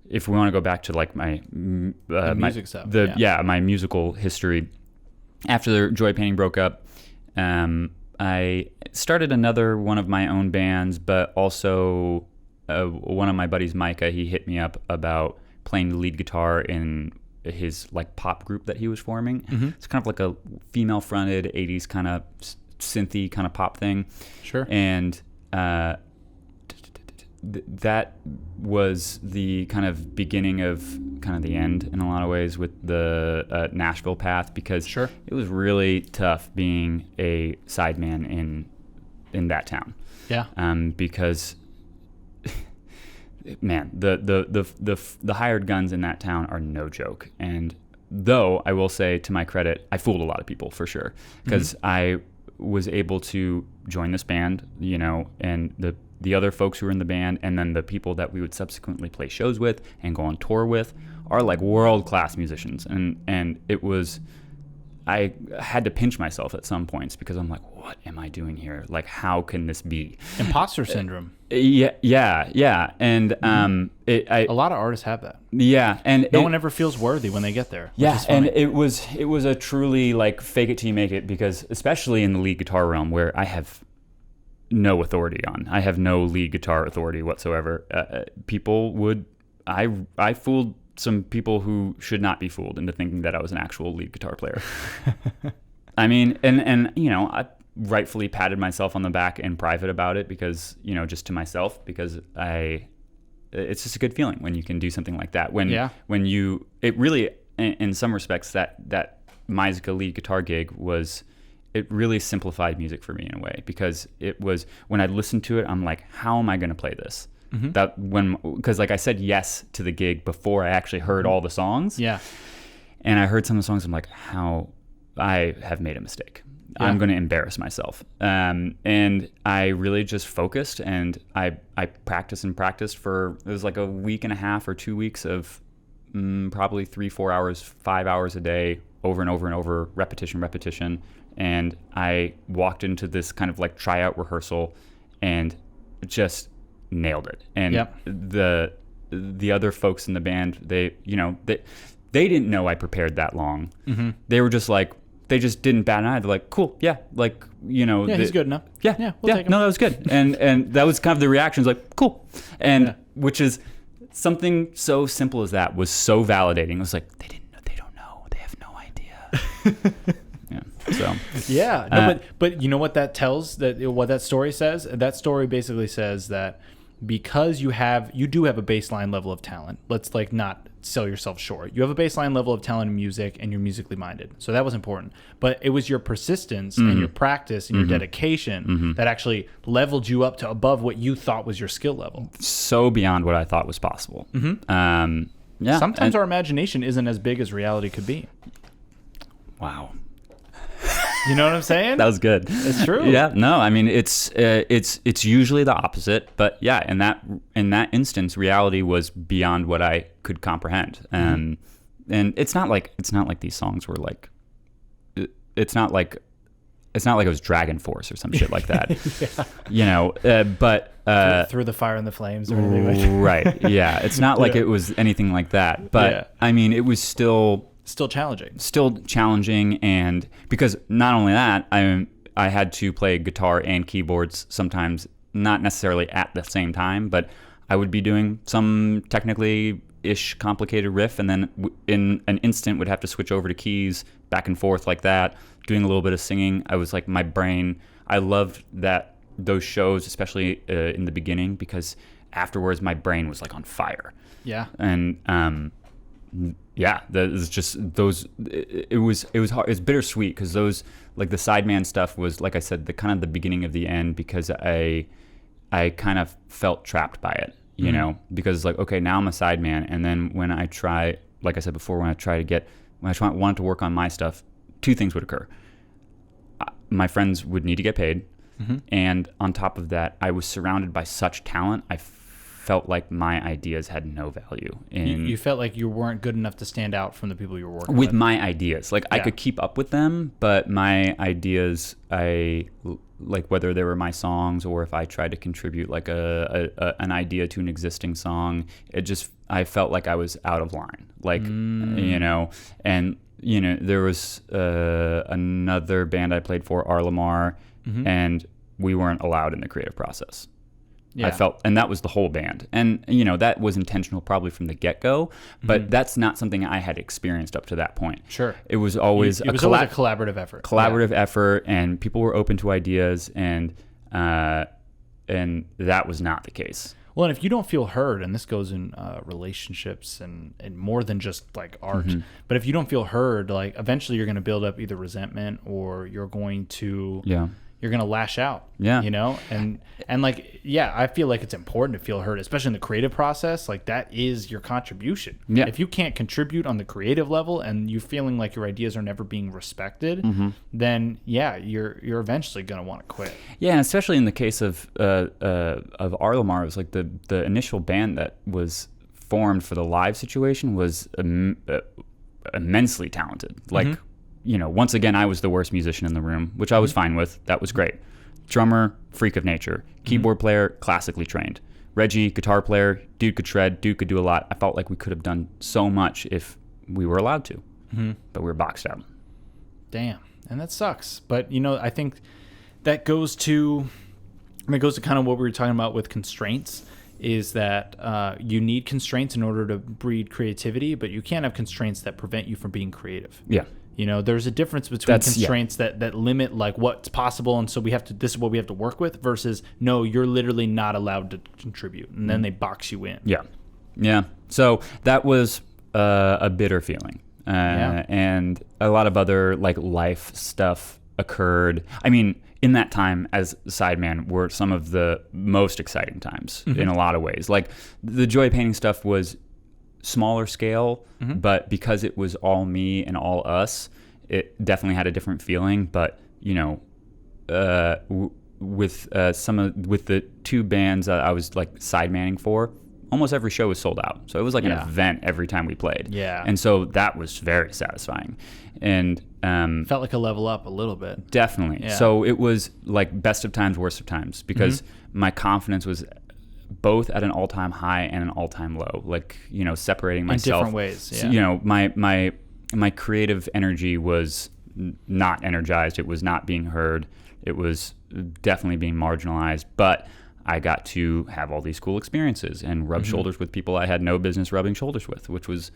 if we want to go back to like my music stuff, my musical history, after Joy Painting broke up, I started another one of my own bands, but also one of my buddies, Micah, he hit me up about playing the lead guitar in his like pop group that he was forming. Mm-hmm. It's kind of like a female fronted 80s kind of synthy kind of pop thing. Sure. And that was the kind of beginning of kind of the end in a lot of ways with the Nashville path, because Sure. it was really tough being a sideman in that town. Yeah. Because man, the hired guns in that town are no joke. And though I will say, to my credit, I fooled a lot of people for sure, because I was able to join this band, you know, and the other folks who were in the band, and then the people that we would subsequently play shows with and go on tour with are like world-class musicians. And it was, I had to pinch myself at some points, because I'm like, what am I doing here? Like, how can this be? Imposter syndrome. Yeah. And a lot of artists have that. Yeah, and no one ever feels worthy when they get there. Yeah, and it was a truly like fake it till you make it, because especially in the lead guitar realm, where I have no authority on. I have no lead guitar authority whatsoever. I fooled some people who should not be fooled into thinking that I was an actual lead guitar player. I mean, and you know, I rightfully patted myself on the back in private about it, because, you know, just to myself, because it's just a good feeling when you can do something like that. When it really, in some respects, that Myzica lead guitar gig it really simplified music for me in a way, because it was, when I listened to it, I'm like, how am I going to play this? Mm-hmm. Because like I said yes to the gig before I actually heard all the songs. Yeah. And I heard some of the songs, I'm like, how I have made a mistake. Yeah. I'm going to embarrass myself. And I really just focused, and I practiced for, it was like a week and a half or 2 weeks of probably 3-4 hours, 5 hours a day, over and over and over, repetition. And I walked into this kind of like tryout rehearsal and just nailed it. And the other folks in the band, they didn't know I prepared that long. Mm-hmm. They were just like, they just didn't bat an eye. They're like, cool, yeah, like, you know. Yeah, he's good enough. Yeah, we'll take him. No, that was good. And that was kind of the reaction, like, cool. And which is something so simple as that was so validating. It was like, they don't know, they have no idea. Yeah. So. Yeah. No, but you know what that tells? What that story says? That story basically says that because you do have a baseline level of talent. Let's like not sell yourself short. You have a baseline level of talent in music, and you're musically minded. So that was important. But it was your persistence and your practice and your dedication that actually leveled you up to above what you thought was your skill level. So beyond what I thought was possible. Yeah. Sometimes our imagination isn't as big as reality could be. Wow. You know what I'm saying? That was good. It's true. Yeah. No, I mean, it's usually the opposite, but yeah, in that instance, reality was beyond what I could comprehend. And it's not like these songs were like, it's not like it was Dragon Force or some shit like that. Yeah. You know, but through the fire and the flames or anything like that. Right. Yeah. It's not like it was anything like that, but I mean, it was still challenging, and because not only that, I had to play guitar and keyboards sometimes, not necessarily at the same time, but I would be doing some technically ish complicated riff, and then in an instant would have to switch over to keys, back and forth like that, doing a little bit of singing. I was like, my brain, I loved those shows, especially in the beginning, because afterwards my brain was like on fire. Yeah. And yeah, it's just those. It was hard. It's bittersweet, because those, like the sideman stuff, was, like I said, the kind of the beginning of the end, because I kind of felt trapped by it, you know, because it's like, okay, now I'm a sideman, and then when I try, like I said before, when I wanted to work on my stuff, two things would occur. My friends would need to get paid, and on top of that, I was surrounded by such talent. I felt like my ideas had no value. You felt like you weren't good enough to stand out from the people you were working with. With my ideas. Like, I could keep up with them, but my ideas, like whether they were my songs or if I tried to contribute like an idea to an existing song, I felt like I was out of line, like, you know, and, you know, there was another band I played for, Lamar, and we weren't allowed in the creative process. Yeah. I felt, and that was the whole band. And, you know, that was intentional probably from the get-go, but that's not something I had experienced up to that point. Sure. It was always, always a collaborative effort. Collaborative effort, and people were open to ideas, and that was not the case. Well, and if you don't feel heard, and this goes in relationships and more than just like art, but if you don't feel heard, like eventually you're going to build up either resentment or you're going to lash out. Yeah. You know? And like, yeah, I feel like it's important to feel heard, especially in the creative process. Like that is your contribution. Yeah. If you can't contribute on the creative level and you're feeling like your ideas are never being respected, then yeah, you're eventually going to want to quit. Yeah. And especially in the case of Arlamar, it was like the initial band that was formed for the live situation was immensely talented. Like, you know, once again, I was the worst musician in the room, which I was fine with. That was great. Drummer, freak of nature. Keyboard player, classically trained. Reggie, guitar player, dude could shred, dude could do a lot. I felt like we could have done so much if we were allowed to, but we were boxed out. Damn, and that sucks. But, you know, I think that goes to kind of what we were talking about with constraints, is that you need constraints in order to breed creativity, but you can't have constraints that prevent you from being creative. Yeah. You know, there's a difference between constraints that limit like what's possible, and so this is what we have to work with, versus no, you're literally not allowed to contribute, and then they box you in. Yeah, yeah. So that was a bitter feeling, and a lot of other like life stuff occurred. I mean, in that time as sideman were some of the most exciting times in a lot of ways. Like the Joy Painting stuff was smaller scale, but because it was all me and all us, it definitely had a different feeling. But you know, with the two bands I was like sidemanning for, almost every show was sold out. So it was like an event every time we played. Yeah, and so that was very satisfying, and felt like a level up a little bit. Definitely. Yeah. So it was like best of times, worst of times, because my confidence was both at an all-time high and an all-time low, like, you know, separating myself in different ways. Yeah. You know, my creative energy was not energized. It was not being heard. It was definitely being marginalized, but I got to have all these cool experiences and rub shoulders with people I had no business rubbing shoulders with, which was,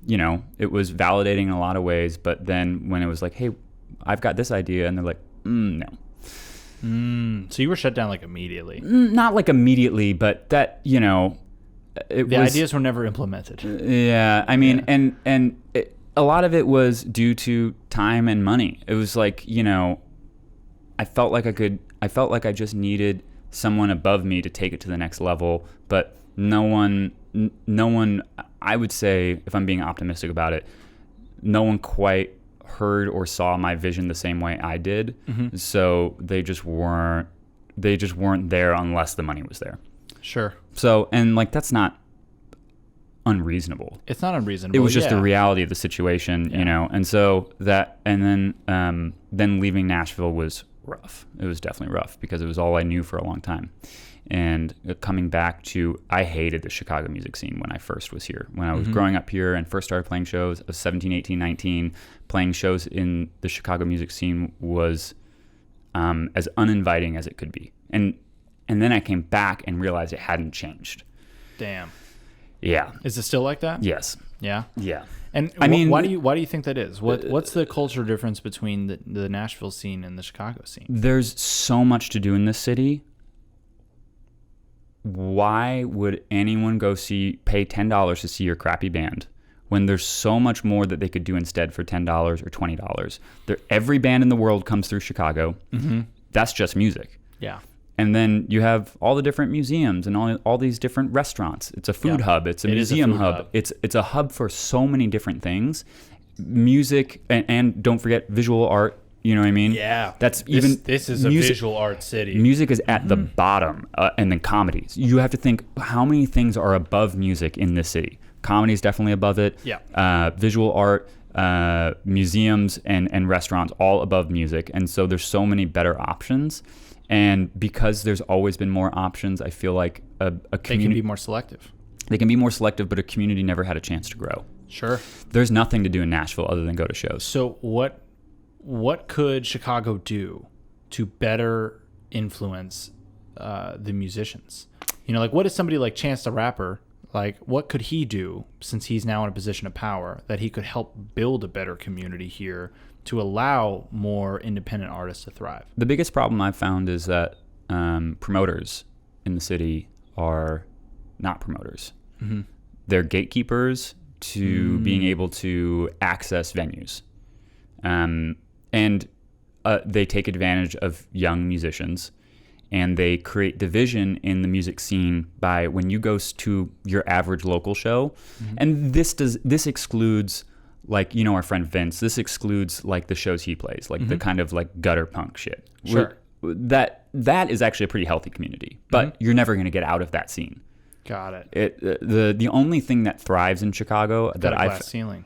you know, it was validating in a lot of ways. But then when it was like, hey, I've got this idea, and they're like, no. So you were shut down like immediately? Not like immediately, but that, you know, the ideas were never implemented. Yeah, I mean, and a lot of it was due to time and money. It was like, you know, I felt like I just needed someone above me to take it to the next level, but no one, I would say, if I'm being optimistic about it, no one quite heard or saw my vision the same way I did. So they just weren't there unless the money was there. Sure. So, and like, that's not unreasonable. It's not unreasonable. It was just the reality of the situation, you know? And so that, and then leaving Nashville was rough. It was definitely rough because it was all I knew for a long time. And coming back to, I hated the Chicago music scene when I first was here. When I was growing up here and first started playing shows, I was 17, 18, 19, playing shows in the Chicago music scene was as uninviting as it could be. And then I came back and realized it hadn't changed. Damn. Yeah. Is it still like that? Yes. Yeah? Yeah. And I mean, why do you think that is? What's the culture difference between the Nashville scene and the Chicago scene? There's so much to do in this city. Why would anyone go pay $10 to see your crappy band when there's so much more that they could do instead for $10 or $20? Every band in the world comes through Chicago. That's just music. Yeah. And then you have all the different museums and all these different restaurants. It's a food hub. It's a museum hub. It's a hub for so many different things. Music and don't forget visual art. You know what I mean? Yeah. That's this is music, a visual art city. Music is at the bottom, and then comedies. You have to think how many things are above music in this city. Comedy is definitely above it. Yeah. Visual art, museums and restaurants all above music. And so there's so many better options. And because there's always been more options, I feel like a community... They can be more selective. They can be more selective, but a community never had a chance to grow. Sure. There's nothing to do in Nashville other than go to shows. So what could Chicago do to better influence the musicians? You know, like what is somebody like Chance the Rapper, like what could he do since he's now in a position of power that he could help build a better community here to allow more independent artists to thrive? The biggest problem I've found is that promoters in the city are not promoters. Mm-hmm. They're gatekeepers to being able to access venues. And they take advantage of young musicians, and they create division in the music scene by when you go to your average local show. And this excludes, like, you know, our friend Vince, this excludes like the shows he plays, like the kind of like gutter punk shit. Sure. That is actually a pretty healthy community, but you're never going to get out of that scene. Got it. The only thing that thrives in Chicago that I've... glass ceiling.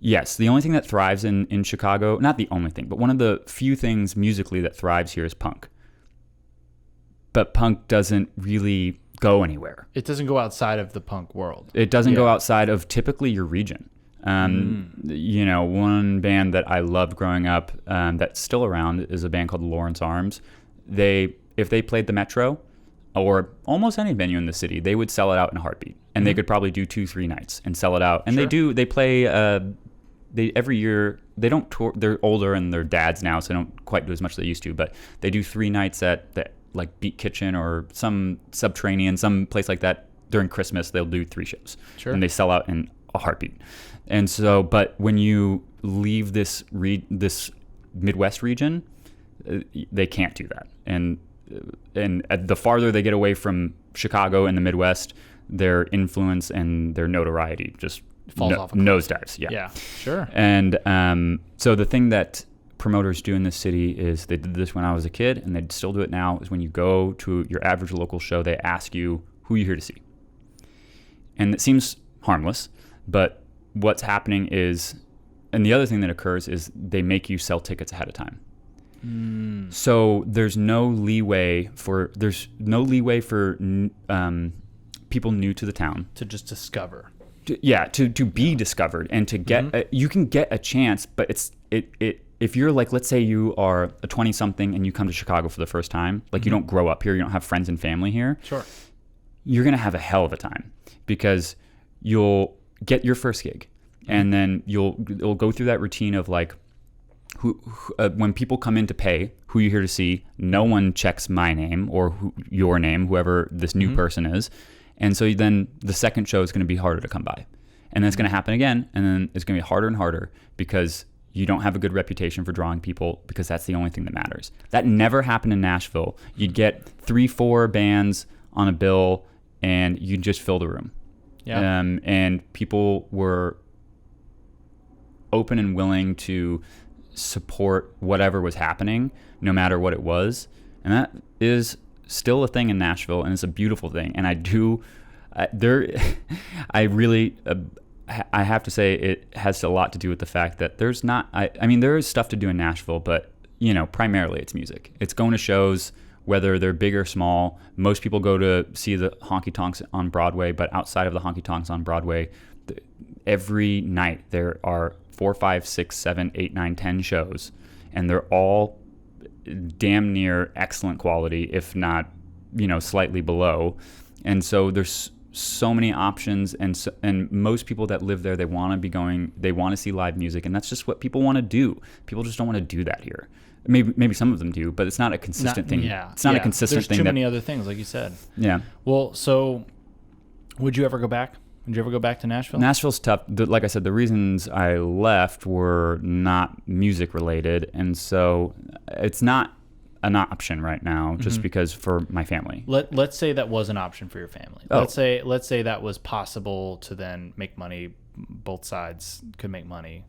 Yes, the only thing that thrives in Chicago, not the only thing, but one of the few things musically that thrives here is punk. But punk doesn't really go anywhere. It doesn't go outside of the punk world. It doesn't go outside of typically your region. You know, one band that I loved growing up that's still around is a band called Lawrence Arms. If they played the Metro or almost any venue in the city, they would sell it out in a heartbeat. And they could probably do 2-3 nights and sell it out. And they play every year. They don't tour. They're older and they're dads now, so they don't quite do as much as they used to, but they do 3 nights at the like Beat Kitchen or some subterranean, some place like that. During Christmas, they'll do 3 shows. Sure. And they sell out in a heartbeat. And so, but when you leave this Midwest region, they can't do that. And the farther they get away from Chicago and the Midwest, their influence and their notoriety just falls off. Nosedives. Yeah, sure. And so the thing that promoters do in this city is, they did this when I was a kid, and they still do it now, is when you go to your average local show, they ask you who you're here to see. And it seems harmless, but what's happening is, and the other thing that occurs is they make you sell tickets ahead of time. So there's no leeway for people new to the town to just discover. To be discovered and to get you can get a chance, but if you're like, let's say you are a 20-something and you come to Chicago for the first time, like you don't grow up here, you don't have friends and family here. Sure. You're going to have a hell of a time because you'll get your first gig and then you'll go through that routine of like, when people come in to pay, who you're here to see, no one checks my name or your name, whoever this new person is. And so then the second show is going to be harder to come by. And then it's going to happen again, and then it's going to be harder and harder because you don't have a good reputation for drawing people, because that's the only thing that matters. That never happened in Nashville. You'd get 3-4 bands on a bill, and you'd just fill the room. Yeah. And people were open and willing to support whatever was happening, no matter what it was. And that is still a thing in Nashville, and it's a beautiful thing. And I have to say it has a lot to do with the fact that there's not, I mean, there is stuff to do in Nashville, but, you know, primarily it's music. It's going to shows, whether they're big or small. Most people go to see the honky tonks on Broadway, but outside of the honky tonks on Broadway, every night there are 4, 5, 6, 7, 8, 9, 10 shows, and they're all damn near excellent quality, if not, you know, slightly below. And so there's so many options, and most people that live there, they want to see live music, and that's just what people want to do. People just don't want to do that here. Maybe some of them do, but it's not a consistent thing. Yeah, it's not a consistent thing. There's too many other things, like you said. Yeah. Well, so would you ever go back? Would you ever go back to Nashville? Nashville's tough. Like I said, the reasons I left were not music related, and so it's not an option right now, just because for my family. Let's say that was an option for your family. Oh. Let's say that was possible to then make money. Both sides could make money.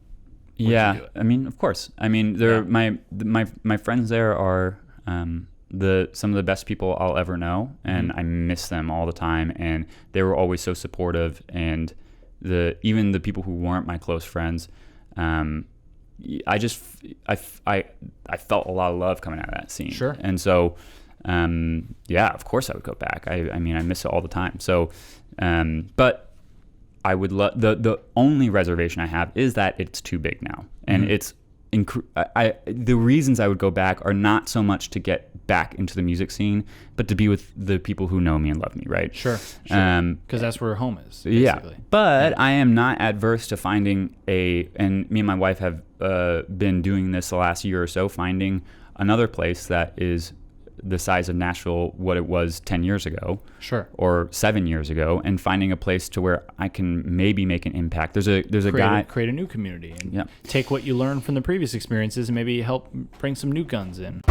Yeah, I mean, of course. I mean, my friends there are some of the best people I'll ever know, and I miss them all the time. And they were always so supportive. And even the people who weren't my close friends, I just I felt a lot of love coming out of that scene. Sure. And so yeah, of course I would go back. I mean, I miss it all the time. So but I would love the only reservation I have is that it's too big now, and it's the reasons I would go back are not so much to get back into the music scene, but to be with the people who know me and love me, right? Sure. Because that's where home is. Basically. Yeah. But I am not adverse to finding and me and my wife have been doing this the last year or so, finding another place that is the size of Nashville, what it was 10 years ago, sure, or 7 years ago, and finding a place to where I can maybe make an impact. There's a guy create a new community and take what you learned from the previous experiences and maybe help bring some new guns in.